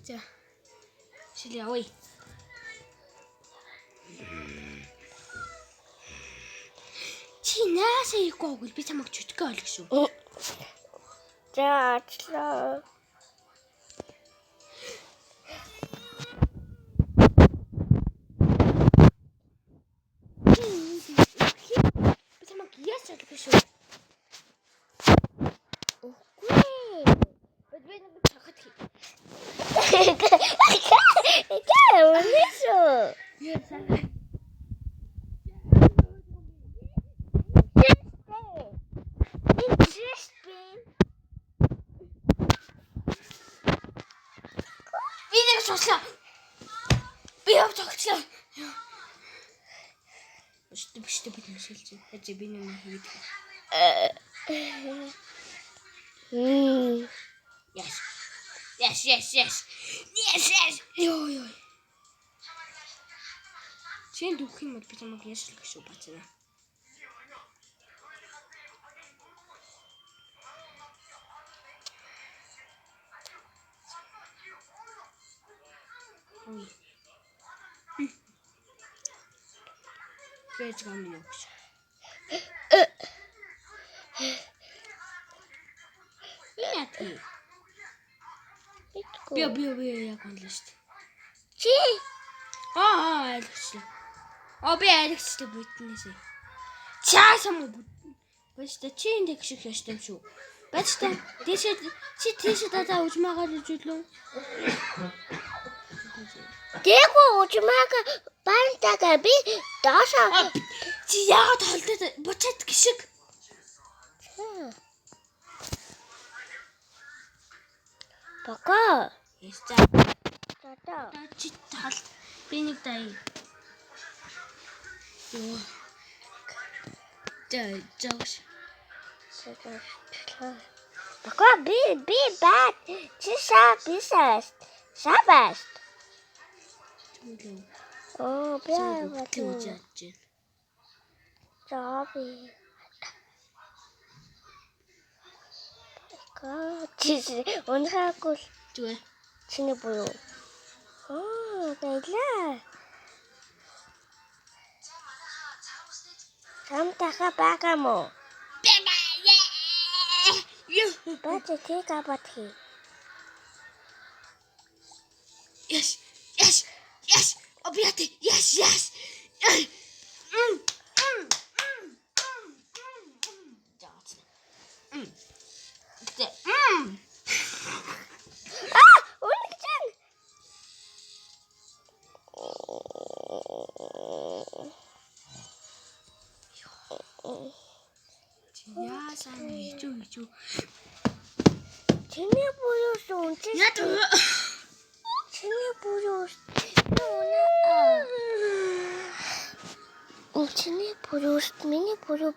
За. Шили явъя. Чи наасаа иггүй би чамайг чөтгөө олох шүү. За ачлаа. Би чамайг яаш олох шүү. Үгүй. Би нэг цахад хий. Унисоо. Ясаа. Би нэг сослоо. Би явж огчлоо. Биштэй бид нэшэлж. Хажи би нэг хийгээд. Yes. Йоо. Чин дүүх юм бол би чамайг яашлах шүү бацаа. Бэж гам юм биш. Яатгүй. Би яг онлоо шүү. Чи Айлгчлаа. Би айлгчлаа бүтнээсээ. Чаасаа мө бүтэн. Бачта чи энэ шиг яштай юм шүү. Бачта тийшээ даа ужмаагаар үзүүлээ. Тэггүй ужмаага бантага би даашаа. Чи яагаад холдоод буцаад гişиг. Бака. Яста. Тата. Чи тал би нэг даа. Йоо. Жагш. Бака би бат. Чи бисас. Сабас. Оо би Төвжаач. Жаби. Чи унхаагүй Зүгээр. чиний буюу. Баялаа. Самтаха бага мо. Бача тэка батхи. Yes. Обяте. Yes. Ункчан. Яасан хичүү. Чиний буюу унч. Яд. Чиний буюу. Чиний буюу, миний буюу